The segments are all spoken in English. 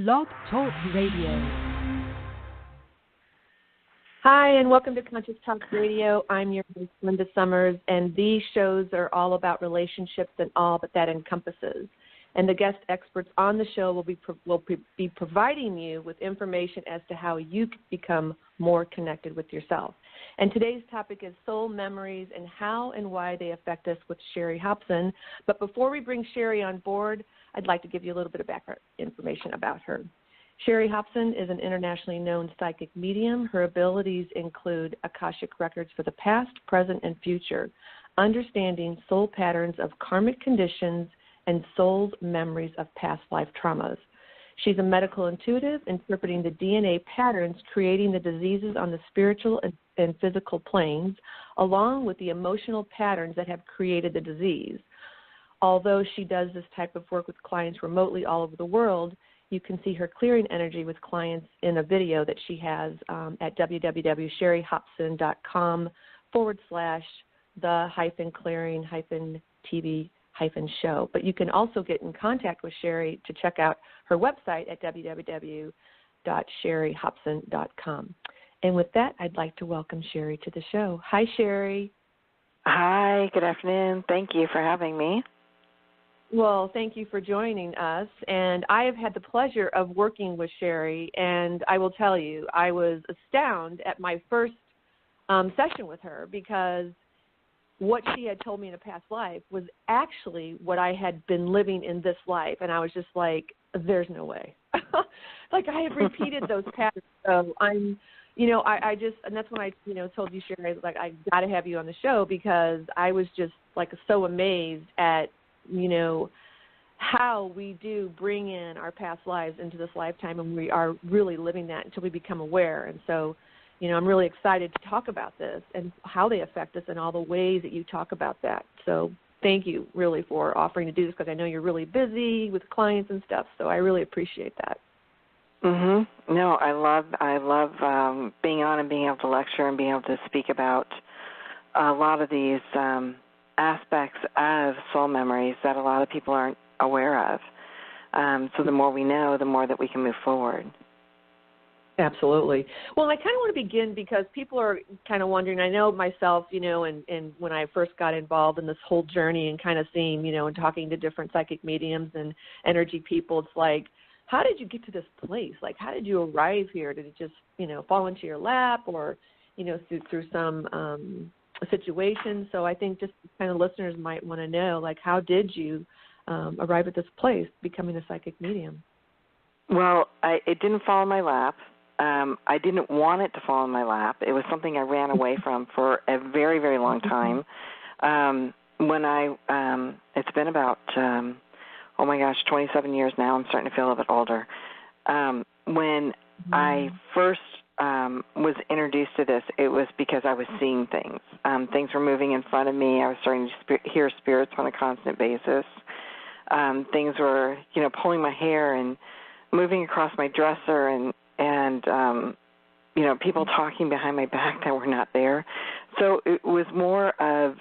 Blog Talk Radio. Hi, and welcome to Conscious Talk Radio. I'm your host, Linda Summers, and these shows are all about relationships and all that that encompasses. And the guest experts on the show will be providing you with information as to how you can become more connected with yourself. And today's topic is soul memories and how and why they affect us with Sherry Hopson. But before we bring Sherry on board, I'd like to give you a little bit of background information about her. Sherry Hopson is an internationally known psychic medium. Her abilities include Akashic records for the past, present, and future, understanding soul patterns of karmic conditions, and soul's memories of past life traumas. She's a medical intuitive, interpreting the DNA patterns, creating the diseases on the spiritual and physical planes, along with the emotional patterns that have created the disease. Although she does this type of work with clients remotely all over the world, you can see her clearing energy with clients in a video that she has at www.sherryhopson.com/the-clearing-TV-show. But you can also get in contact with Sherry to check out her website at www.sherryhopson.com. And with that, I'd like to welcome Sherry to the show. Hi, Sherry. Hi, good afternoon. Thank you for having me. Well, thank you for joining us. And I have had the pleasure of working with Sherry, and I will tell you, I was astounded at my first session with her because what she had told me in a past life was actually what I had been living in this life. And I was just like, there's no way. Like I have repeated those patterns. So I'm, I just, and that's when I, told you, Sherry, I was like, I got to have you on the show because I was just like so amazed at, how we do bring in our past lives into this lifetime, and we are really living that until we become aware. And so, I'm really excited to talk about this and how they affect us and all the ways that you talk about that. So thank you really for offering to do this because I know you're really busy with clients and stuff, so I really appreciate that. No, I love being on and being able to lecture and being able to speak about a lot of these aspects of soul memories that a lot of people aren't aware of. So the more we know, the more that we can move forward. Absolutely. Well, I kind of want to begin because people are kind of wondering, I know myself, and when I first got involved in this whole journey and kind of seeing, and talking to different psychic mediums and energy people, it's like, how did you get to this place? Like, how did you arrive here? Did it just, fall into your lap or, through some situation? So I think just kind of listeners might want to know, like, how did you arrive at this place, becoming a psychic medium? Well, it didn't fall in my lap. I didn't want it to fall in my lap. It was something I ran away from for a very, very long time. It's been about, 27 years now. I'm starting to feel a bit older. When I first was introduced to this, it was because I was seeing things. Things were moving in front of me. I was starting to hear spirits on a constant basis. Things were, pulling my hair and moving across my dresser and people talking behind my back that were not there. So it was more of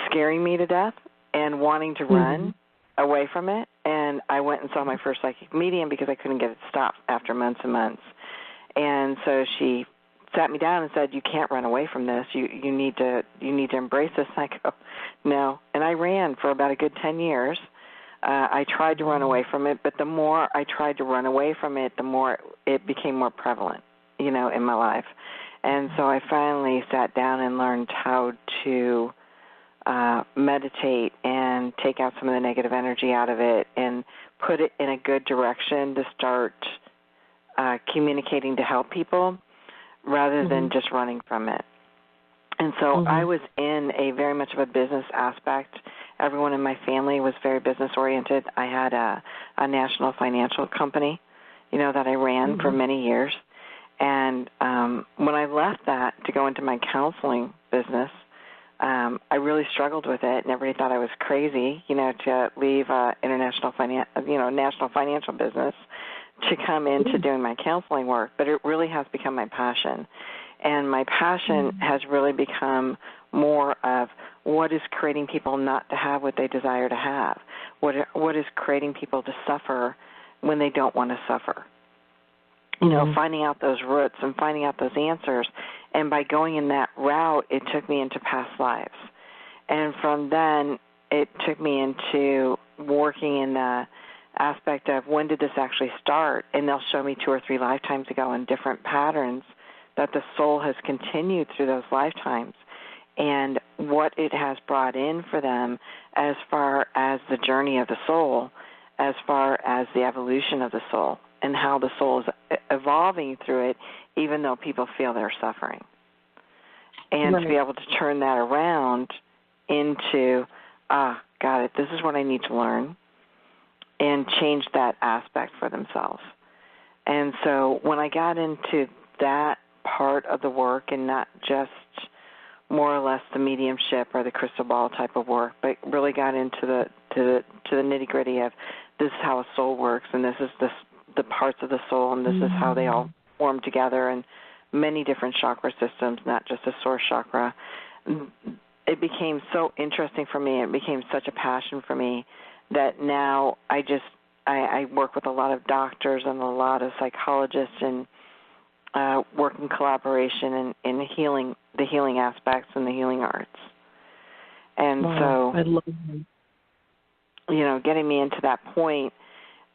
scaring me to death and wanting to run away from it. And I went and saw my first psychic medium because I couldn't get it stopped after months and months. And so she sat me down and said, "You can't run away from this. You need to embrace this." And I go, "No." And I ran for about a good 10 years. I tried to run away from it, but the more I tried to run away from it, the more it became more prevalent, in my life. And so I finally sat down and learned how to meditate and take out some of the negative energy out of it and put it in a good direction to start communicating to help people rather than just running from it. And so I was in a very much of a business aspect. Everyone in my family was very business-oriented. I had a national financial company, that I ran for many years. And when I left that to go into my counseling business, I really struggled with it, and everybody thought I was crazy, to leave national financial business to come into doing my counseling work. But it really has become my passion. And my passion has really become more of what is creating people not to have what they desire to have, what is creating people to suffer when they don't want to suffer. Finding out those roots and finding out those answers. And by going in that route, it took me into past lives. And from then, it took me into working in the aspect of when did this actually start? And they'll show me 2 or 3 lifetimes ago in different patterns that the soul has continued through those lifetimes and what it has brought in for them as far as the journey of the soul, as far as the evolution of the soul, and how the soul is evolving through it, even though people feel they're suffering. And to be able to turn that around into, got it, this is what I need to learn, and change that aspect for themselves. And so when I got into that part of the work and not just more or less the mediumship or the crystal ball type of work, but really got into the nitty-gritty of this is how a soul works, and this is the parts of the soul, and this is how they all form together, and many different chakra systems, not just the source chakra. It became so interesting for me. It became such a passion for me that now I work with a lot of doctors and a lot of psychologists and work in collaboration in the healing aspects and the healing arts. And so, I love that. Getting me into that point,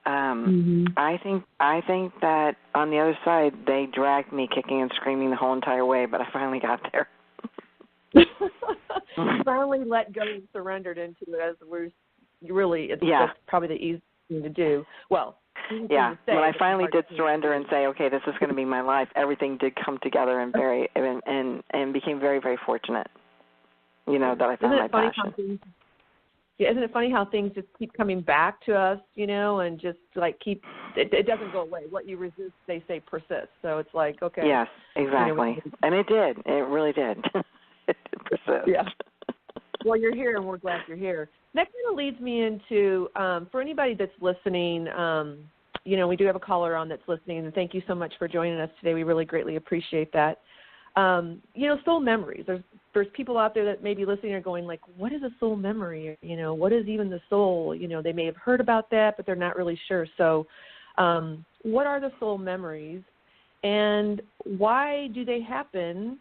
I think that on the other side, they dragged me kicking and screaming the whole entire way, but I finally got there. Finally let go and surrendered into it, as we're really, that's probably the easiest thing to do. Well, when I finally did surrender and say, okay, this is going to be my life, everything did come together and became very, very fortunate, that I found my passion. Isn't it funny how things just keep coming back to us, and just like it doesn't go away. What you resist, they say, persists. So it's like, okay. Yes, exactly. And it did. It really did. It did persist. Yeah. Well, you're here, and we're glad you're here. That kind of leads me into, for anybody that's listening, we do have a caller on that's listening, and thank you so much for joining us today. We really greatly appreciate that. Soul memories. There's people out there that may be listening or going like, what is a soul memory? What is even the soul? They may have heard about that, but they're not really sure. So what are the soul memories, and why do they happen,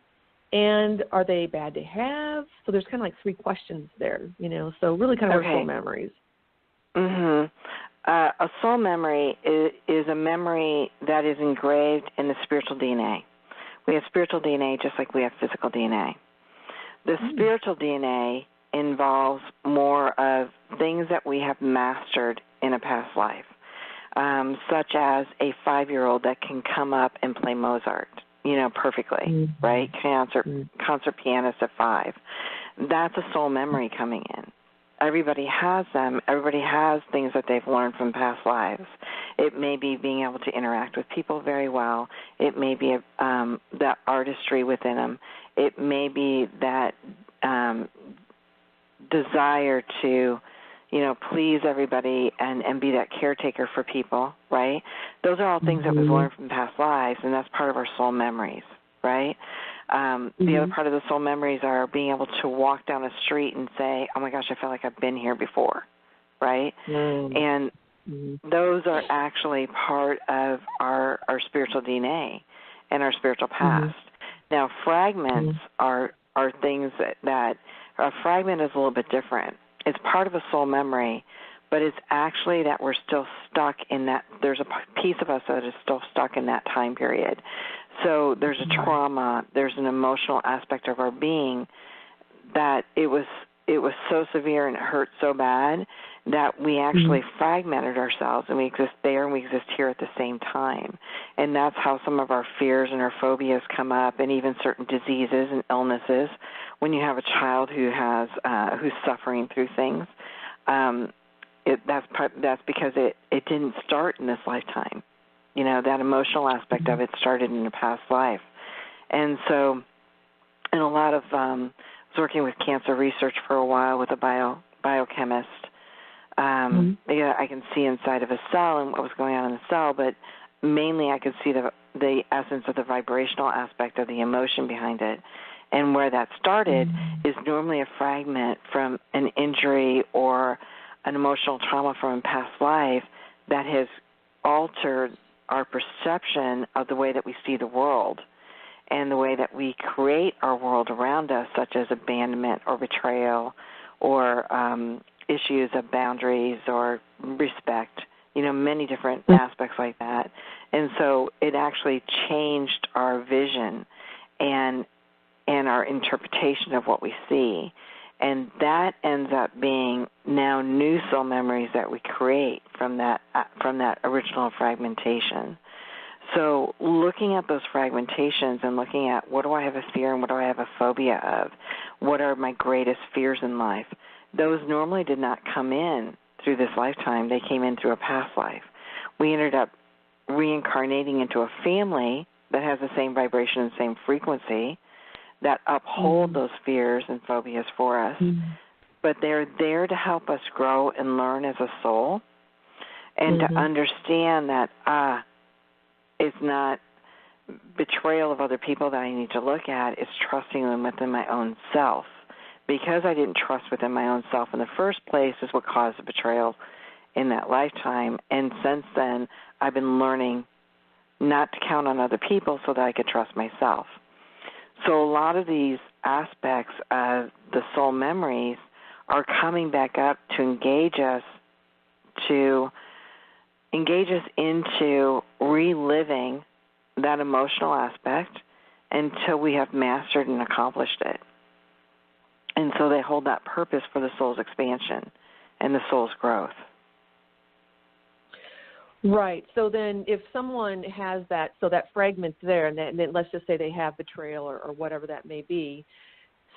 and are they bad to have? So there's kind of like 3 questions there, so really kind of what are soul memories. A soul memory is a memory that is engraved in the spiritual DNA. We have spiritual DNA just like we have physical DNA. The spiritual DNA involves more of things that we have mastered in a past life, such as a 5-year-old that can come up and play Mozart, perfectly, right? Concert pianist at 5. That's a soul memory coming in. Everybody has them. Everybody has things that they've learned from past lives. It may be being able to interact with people very well. It may be that artistry within them. It may be that desire to, please everybody and be that caretaker for people, right? Those are all things that we've learned from past lives, and that's part of our soul memories, right? The other part of the soul memories are being able to walk down a street and say, oh, my gosh, I feel like I've been here before, right? And those are actually part of our spiritual DNA and our spiritual past. Now, fragments are things that a fragment is a little bit different. It's part of a soul memory, but it's actually that we're still stuck in that. There's a piece of us that is still stuck in that time period. So there's a trauma, there's an emotional aspect of our being that it was so severe and it hurt so bad that we actually fragmented ourselves, and we exist there and we exist here at the same time. And that's how some of our fears and our phobias come up, and even certain diseases and illnesses. When you have a child who has who's suffering through things, that's because it didn't start in this lifetime. That emotional aspect of it started in a past life. And so, in a lot of, I was working with cancer research for a while with a biochemist. I can see inside of a cell and what was going on in the cell, but mainly I could see the essence of the vibrational aspect of the emotion behind it. And where that started is normally a fragment from an injury or an emotional trauma from a past life that has altered our perception of the way that we see the world and the way that we create our world around us, such as abandonment or betrayal or issues of boundaries or respect, many different aspects like that. And so it actually changed our vision and our interpretation of what we see. And that ends up being now new soul memories that we create from that original fragmentation. So looking at those fragmentations and looking at what do I have a fear and what do I have a phobia of, what are my greatest fears in life, those normally did not come in through this lifetime. They came in through a past life. We ended up reincarnating into a family that has the same vibration and same frequency that uphold those fears and phobias for us. But they're there to help us grow and learn as a soul and to understand that it's not betrayal of other people that I need to look at. It's trusting them within my own self. Because I didn't trust within my own self in the first place is what caused the betrayal in that lifetime. And since then, I've been learning not to count on other people so that I could trust myself. So a lot of these aspects of the soul memories are coming back up to engage us into reliving that emotional aspect until we have mastered and accomplished it. And so they hold that purpose for the soul's expansion and the soul's growth. Right. So then if someone has that, so that fragment's there, and then let's just say they have betrayal or whatever that may be.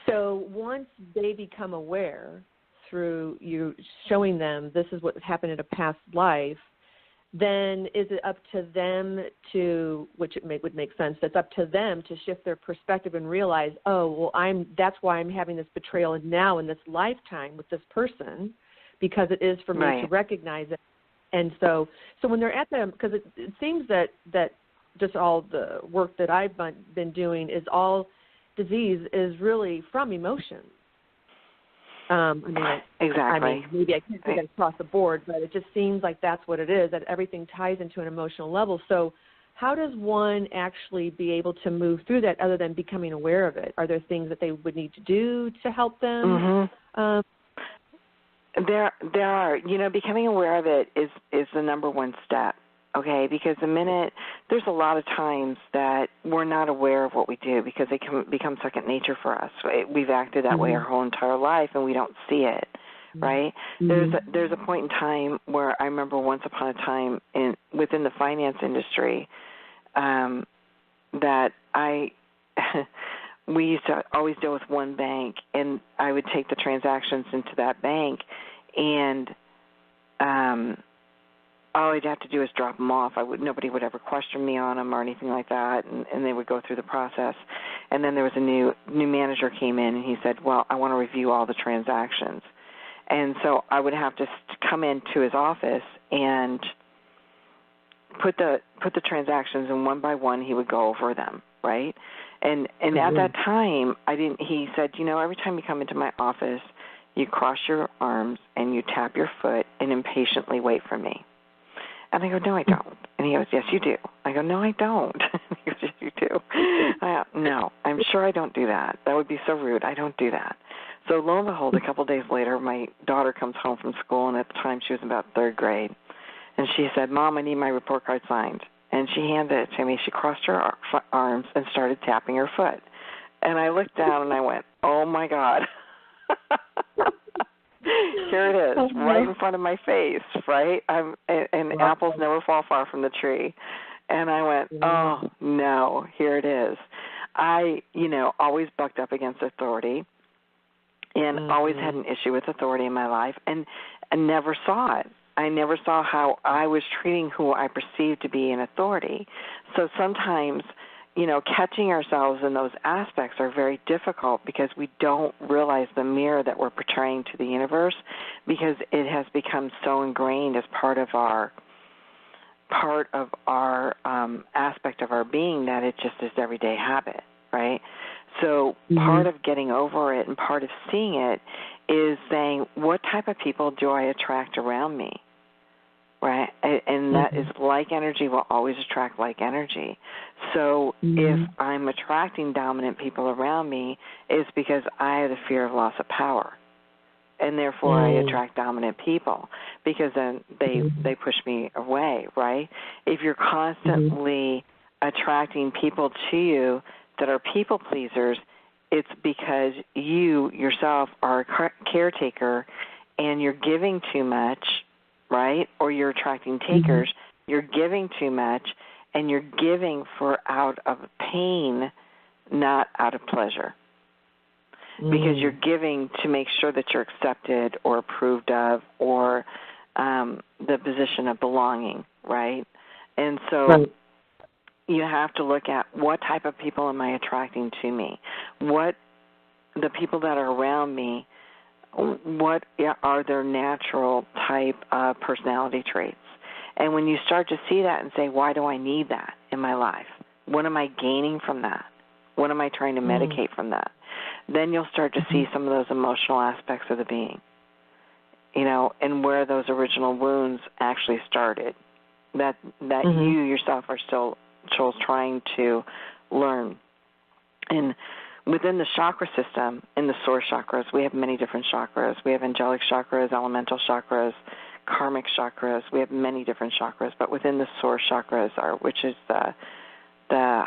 So once they become aware through you showing them this is what happened in a past life, then is it up to them to, which would make sense, it's up to them to shift their perspective and realize, oh, well, that's why I'm having this betrayal now in this lifetime with this person, because it is for me to recognize it. And so when they're at them, because it seems that just all the work that I've been doing is all disease is really from emotions. Exactly. Maybe I can't say that across the board, but it just seems like that's what it is, that everything ties into an emotional level. So how does one actually be able to move through that other than becoming aware of it? Are there things that they would need to do to help them? There are. Becoming aware of it is the number one step. Okay, because there's a lot of times that we're not aware of what we do because they become second nature for us. We've acted that way our whole entire life, and we don't see it, right? There's a point in time where I remember once upon a time within the finance industry that we used to always deal with one bank, and I would take the transactions into that bank, and all I'd have to do is drop them off. Nobody would ever question me on them or anything like that, and they would go through the process. And then there was a new manager came in, and he said, well, I want to review all the transactions. And so I would have to come into his office and put the transactions, and one by one he would go over them, right? And at that time, he said, every time you come into my office, you cross your arms and you tap your foot and impatiently wait for me. And I go, no, I don't. And he goes, yes, you do. I go, no, I don't. He goes, yes, you do. No, I'm sure I don't do that. That would be so rude. I don't do that. So lo and behold, a couple of days later, my daughter comes home from school, and at the time she was about third grade. And she said, Mom, I need my report card signed. And she handed it to me. She crossed her arms and started tapping her foot. And I looked down and I went, oh, my God. Here it is, right in front of my face, right? And apples never fall far from the tree. And I went, oh, no, here it is. I, always bucked up against authority and always had an issue with authority in my life and never saw it. I never saw how I was treating who I perceived to be an authority. So sometimes, catching ourselves in those aspects are very difficult because we don't realize the mirror that we're portraying to the universe because it has become so ingrained as part of our aspect of our being that it just is everyday habit, right? So part of getting over it and part of seeing it is saying, what type of people do I attract around me? right? And that is like energy will always attract like energy. So if I'm attracting dominant people around me, it's because I have the fear of loss of power. And therefore I attract dominant people because then they push me away, right? If you're constantly attracting people to you that are people pleasers, it's because you yourself are a caretaker and you're giving too much, right? Or you're attracting takers. You're giving too much and you're giving for out of pain, not out of pleasure. Because you're giving to make sure that you're accepted or approved of or the position of belonging, right? And so you have to look at what type of people am I attracting to me? What the people that are around me, what are their natural type of personality traits? And when you start to see that and say, why do I need that in my life? What am I gaining from that? What am I trying to medicate from that? Then you'll start to see some of those emotional aspects of the being, and where those original wounds actually started, that you yourself are still trying to learn. And within the chakra system, in the source chakras, we have many different chakras. We have angelic chakras, elemental chakras, karmic chakras. We have many different chakras, but within the source chakras, which is the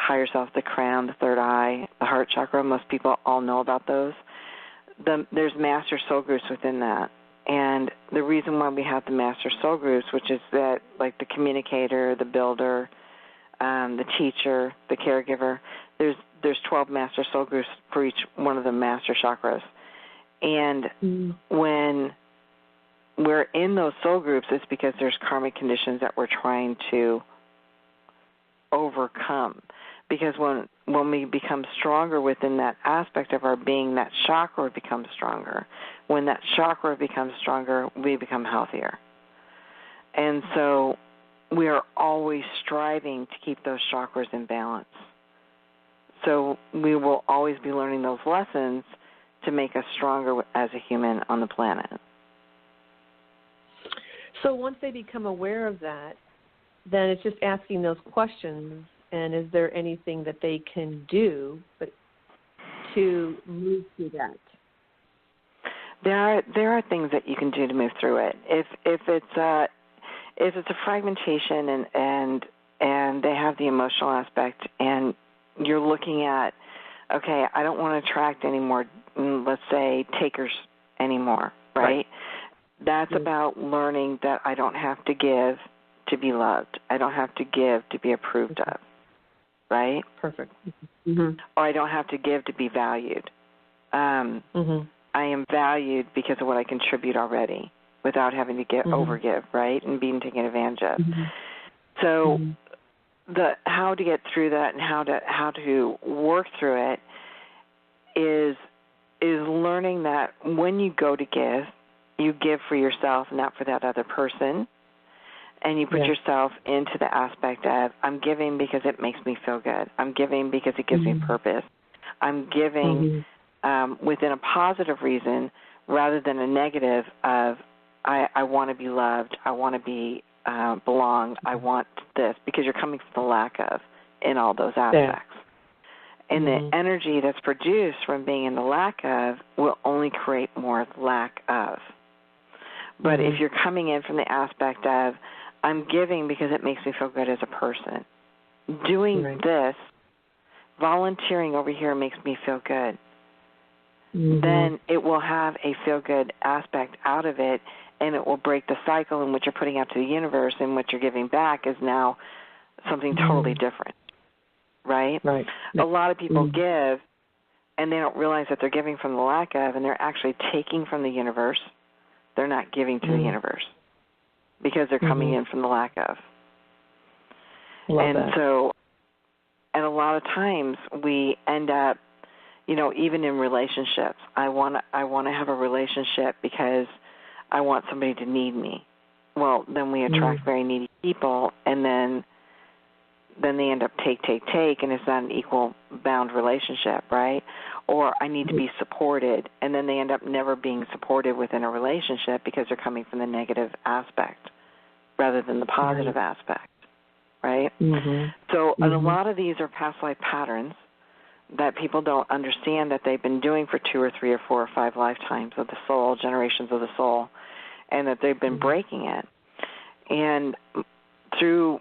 higher self, the crown, the third eye, the heart chakra. Most people all know about those. There's master soul groups within that. And the reason why we have the master soul groups, which is that, like the communicator, the builder, the teacher, the caregiver, there's 12 master soul groups for each one of the master chakras. And when we're in those soul groups, it's because there's karmic conditions that we're trying to overcome. Because when we become stronger within that aspect of our being, that chakra becomes stronger. When that chakra becomes stronger, we become healthier. And so we are always striving to keep those chakras in balance. So we will always be learning those lessons to make us stronger as a human on the planet. So once they become aware of that, then it's just asking those questions, and is there anything that they can do to move through that? There are things that you can do to move through it. If it's a fragmentation and they have the emotional aspect, and you're looking at, okay, I don't want to attract any more, let's say, takers anymore, right? That's about learning that I don't have to give to be loved. I don't have to give to be approved of, right? Perfect. Or I don't have to give to be valued. I am valued because of what I contribute already without having to overgive, right, and being taken advantage of. So how to get through that and how to work through it is learning that when you go to give, you give for yourself, not for that other person. And you put yourself into the aspect of, I'm giving because it makes me feel good. I'm giving because it gives me purpose. I'm giving within a positive reason rather than a negative of, I want to be loved, I want to be belong, I want this, because you're coming from the lack of in all those aspects. And the energy that's produced from being in the lack of will only create more lack of. But if you're coming in from the aspect of, I'm giving because it makes me feel good as a person. Doing this, volunteering over here makes me feel good. Then it will have a feel-good aspect out of it, and it will break the cycle in which you're putting out to the universe, and what you're giving back is now something totally different, right? A lot of people give, and they don't realize that they're giving from the lack of, and they're actually taking from the universe. They're not giving to the universe because they're coming in from the lack of. So, and a lot of times we end up, even in relationships, I want to have a relationship because I want somebody to need me. Well, then we attract very needy people, and then they end up take, and it's not an equal bound relationship, right? Or I need to be supported, and then they end up never being supported within a relationship because they're coming from the negative aspect, rather than the positive aspect, right? Mm-hmm. So Mm-hmm. a lot of these are past life patterns that people don't understand that they've been doing for 2 or 3 or 4 or 5 lifetimes of the soul, generations of the soul, and that they've been breaking it. And through,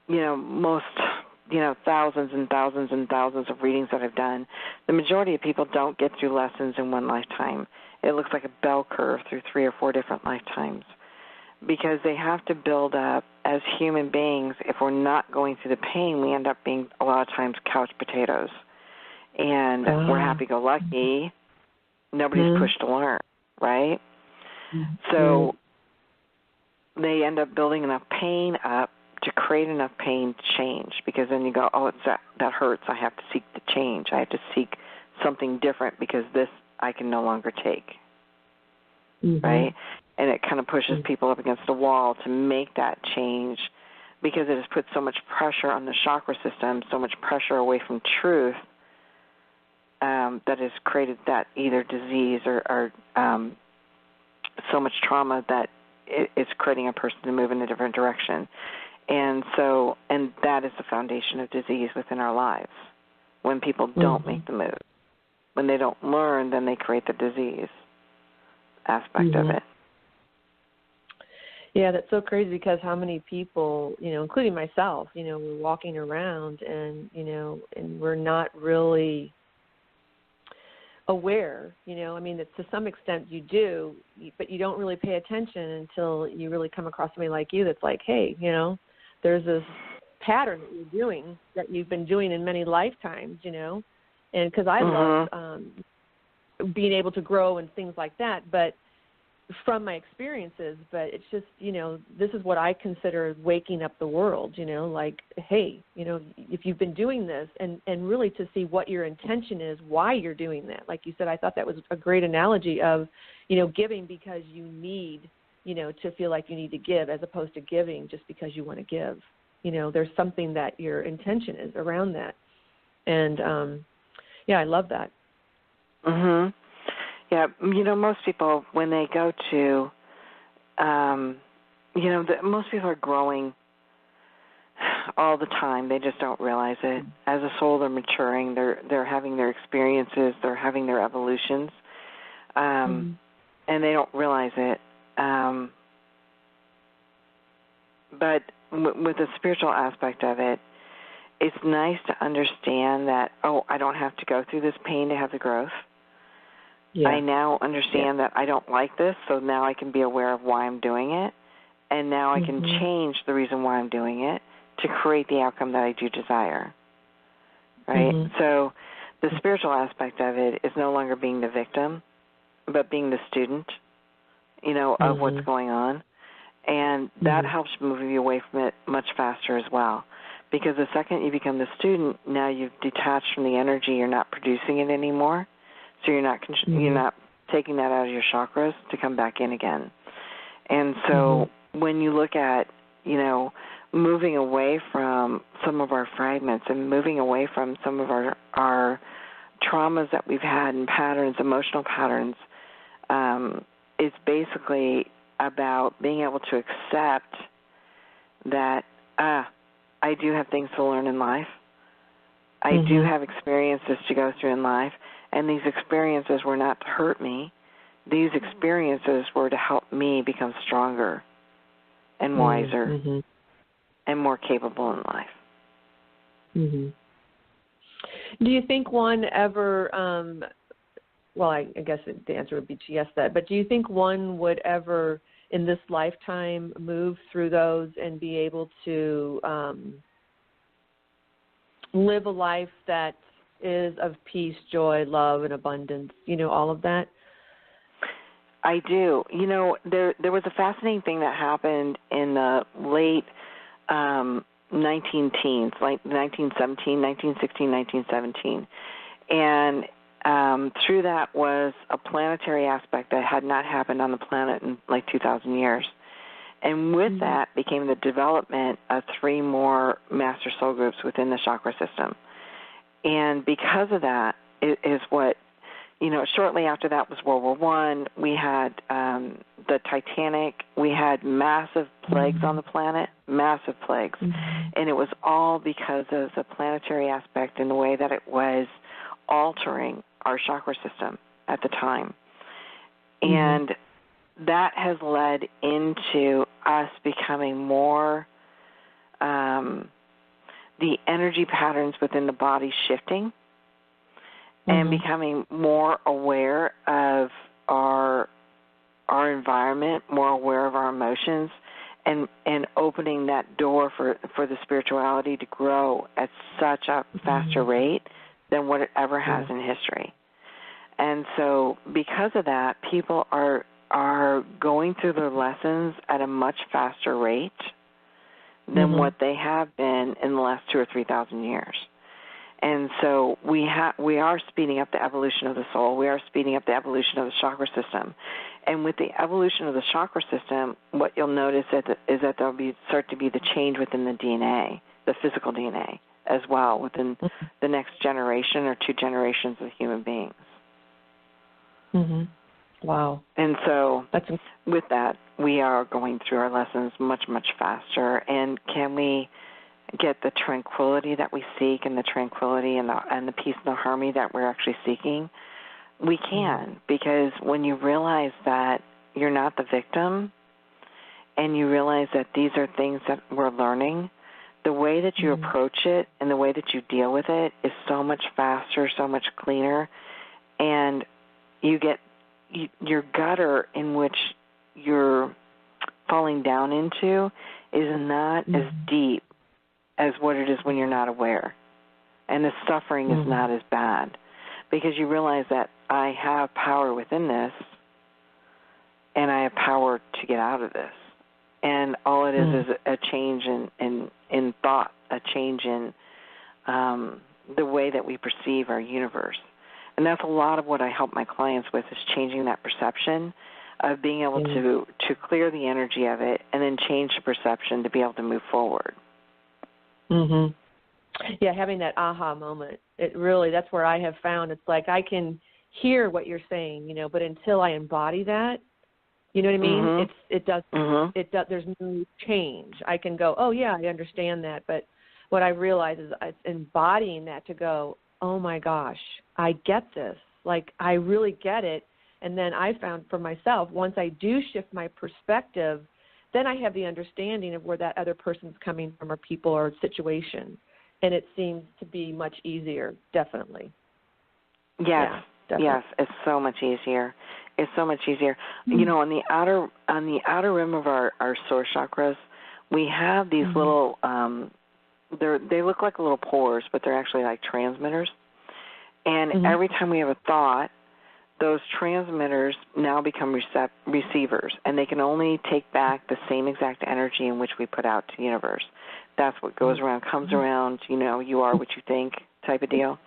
most, thousands and thousands and thousands of readings that I've done, the majority of people don't get through lessons in one lifetime. It looks like a bell curve through 3 or 4 different lifetimes, because they have to build up as human beings. If we're not going through the pain, we end up being a lot of times couch potatoes. And we're happy-go-lucky. Nobody's pushed to learn, right? So they end up building enough pain up to create enough pain to change, because then you go, that hurts. I have to seek the change. I have to seek something different because this I can no longer take, right? And it kind of pushes people up against the wall to make that change, because it has put so much pressure on the chakra system, so much pressure away from truth, that has created that either disease or so much trauma that it's creating a person to move in a different direction. And that is the foundation of disease within our lives. When people don't make the move, when they don't learn, then they create the disease aspect of it. Yeah, that's so crazy, because how many people, including myself, we're walking around and we're not really aware, to some extent you do, but you don't really pay attention until you really come across somebody like you that's like, hey, there's this pattern that you're doing, that you've been doing in many lifetimes, and because I love being able to grow and things like that, but from my experiences, but it's just, this is what I consider waking up the world, like, hey, if you've been doing this, and really to see what your intention is, why you're doing that. Like you said, I thought that was a great analogy of, giving because you need, to feel like you need to give, as opposed to giving just because you want to give. There's something that your intention is around that. And, I love that. Yeah, most people, when they go to, most people are growing all the time. They just don't realize it. As a soul, they're maturing. They're having their experiences. They're having their evolutions, and they don't realize it. But with the spiritual aspect of it, it's nice to understand that, I don't have to go through this pain to have the growth. Yeah. I now understand that I don't like this, so now I can be aware of why I'm doing it, and now I can change the reason why I'm doing it to create the outcome that I do desire, right? So the spiritual aspect of it is no longer being the victim, but being the student, of what's going on, and that helps move you away from it much faster as well, because the second you become the student, now you've detached from the energy, you're not producing it anymore. So you're not taking that out of your chakras to come back in again. And so when you look at, moving away from some of our fragments and moving away from some of our traumas that we've had and patterns, emotional patterns, it's basically about being able to accept that I do have things to learn in life. I do have experiences to go through in life. And these experiences were not to hurt me. These experiences were to help me become stronger and wiser and more capable in life. Do you think one ever, I guess the answer would be yes, but do you think one would ever in this lifetime move through those and be able to live a life that is of peace, joy, love, and abundance, all of that? I do. There was a fascinating thing that happened in the late 19-teens, like 1917, 1916, 1917. And through that was a planetary aspect that had not happened on the planet in like 2,000 years. And with that became the development of 3 more master soul groups within the chakra system. And because of that is what, shortly after that was World War I. We had the Titanic. We had massive plagues on the planet, massive plagues. And it was all because of the planetary aspect and the way that it was altering our chakra system at the time. And that has led into us becoming more, the energy patterns within the body shifting and becoming more aware of our environment, more aware of our emotions, and opening that door for the spirituality to grow at such a faster rate than what it ever has in history. And so because of that, people are going through their lessons at a much faster rate than what they have been in the last 2,000 or 3,000 years. And so we are speeding up the evolution of the soul. We are speeding up the evolution of the chakra system. And with the evolution of the chakra system, what you'll notice is that there'll start to be the change within the DNA, the physical DNA, as well, within the next generation or 2 generations of human beings. Wow. And so with that, we are going through our lessons much, much faster. And can we get the tranquility that we seek and the tranquility and the peace and the harmony that we're actually seeking? We can, because when you realize that you're not the victim and you realize that these are things that we're learning, the way that you approach it and the way that you deal with it is so much faster, so much cleaner, and you get your gutter in which you're falling down into is not as deep as what it is when you're not aware. And the suffering is not as bad because you realize that I have power within this and I have power to get out of this. And all it is a change in thought, a change in the way that we perceive our universe. And that's a lot of what I help my clients with, is changing that perception of being able to clear the energy of it and then change the perception to be able to move forward. Yeah, having that aha moment. That's where I have found it's like I can hear what you're saying, but until I embody that, you know what I mean? There's no change. I can go, oh yeah, I understand that, but what I realize is it's embodying that to go, oh my gosh, I get this. Like, I really get it. And then I found for myself, once I do shift my perspective, then I have the understanding of where that other person's coming from, or people or situation. And it seems to be much easier, definitely. Yes, yeah, definitely. Yes, it's so much easier. It's so much easier. On the outer rim of our source chakras, we have these little they look like little pores, but they're actually like transmitters. And every time we have a thought, those transmitters now become receivers, and they can only take back the same exact energy in which we put out to the universe. That's what goes around, comes around, you are what you think type of deal.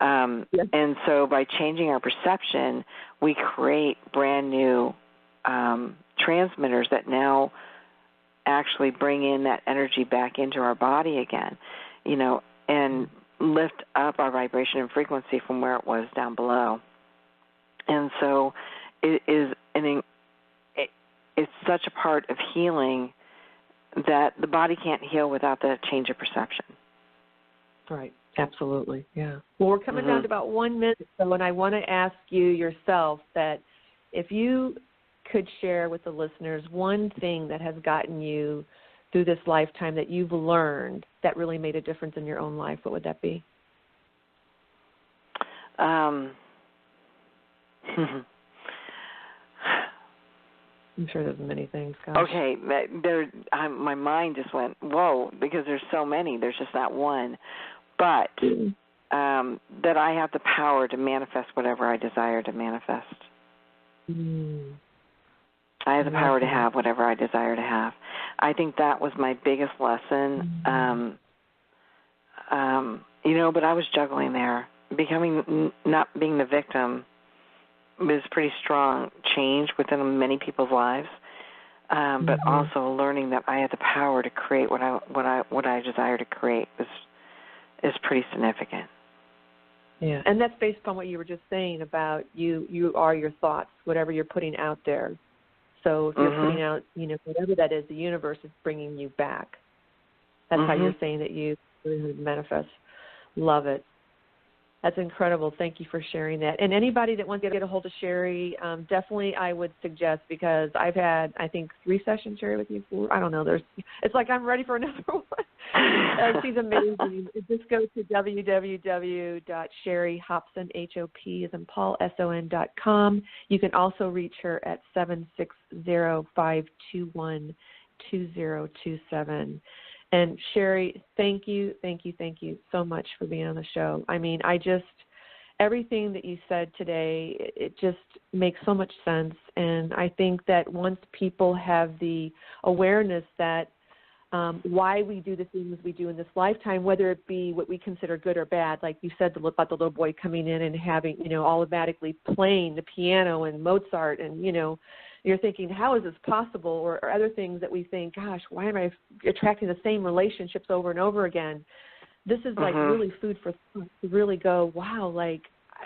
And so by changing our perception, we create brand new transmitters that now actually bring in that energy back into our body again, and lift up our vibration and frequency from where it was down below. And so it's such a part of healing that the body can't heal without the change of perception. Right. Absolutely. Yeah. Well, we're coming down to about 1 minute, so and I want to ask you yourself that if you could share with the listeners one thing that has gotten you through this lifetime that you've learned that really made a difference in your own life, what would that be? I'm sure there's many things. Gosh. Okay, my mind just went, whoa, because there's so many. There's just not one. But that I have the power to manifest whatever I desire to manifest. I have the power to have whatever I desire to have. I think that was my biggest lesson. But I was juggling there. Not being the victim was pretty strong change within many people's lives. But also learning that I had the power to create what I desire to create is pretty significant. Yeah, and that's based upon what you were just saying about you are your thoughts, whatever you're putting out there. So if you're putting out, whatever that is, the universe is bringing you back. That's how you're saying that you manifest. Love it. That's incredible. Thank you for sharing that. And anybody that wants to get a hold of Sherry, definitely I would suggest, because I've had, I think, 3 sessions, Sherry, with you. 4. I don't know. It's like I'm ready for another one. She's amazing. Just go to www.sherryhopson, H-O-P as in Paul, S-O-N.com. You can also reach her at 760-521-2027. And Sherry, thank you so much for being on the show. I mean, everything that you said today, it just makes so much sense. And I think that once people have the awareness that why we do the things we do in this lifetime, whether it be what we consider good or bad, like you said about the little boy coming in and having, automatically playing the piano and Mozart and, you're thinking, how is this possible? Or other things that we think, gosh, why am I attracting the same relationships over and over again? This is like really food for thought to really go, wow, like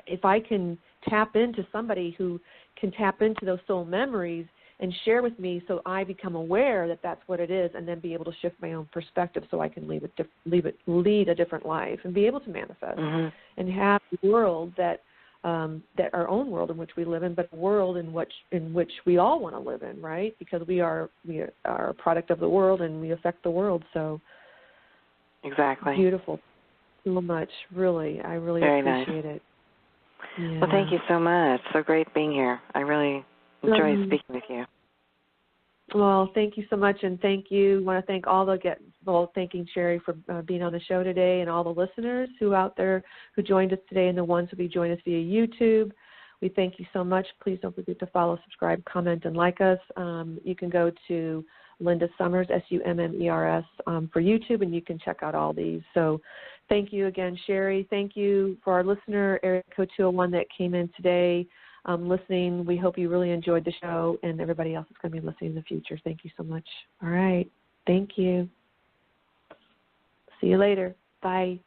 if I can tap into somebody who can tap into those soul memories and share with me so I become aware that that's what it is, and then be able to shift my own perspective so I can lead a different life and be able to manifest and have a world that our own world in which we live in, but a world in which we all want to live in, right? Because we are a product of the world and we affect the world. So exactly, beautiful, so much. Really, I really Very appreciate nice. it. Yeah. Well, thank you so much. So great being here. I really enjoy speaking with you. Well, thank you so much, and thank you. I want to thank thanking Sherry for being on the show today, and all the listeners who out there who joined us today, and the ones who will be joining us via YouTube. We thank you so much. Please don't forget to follow, subscribe, comment, and like us. You can go to Linda Summers, SUMMERS, for YouTube, and you can check out all these. So thank you again, Sherry. Thank you for our listener, area code 201, that came in today. Listening. We hope you really enjoyed the show, and everybody else is going to be listening in the future. Thank you so much. All right. Thank you. See you later. Bye.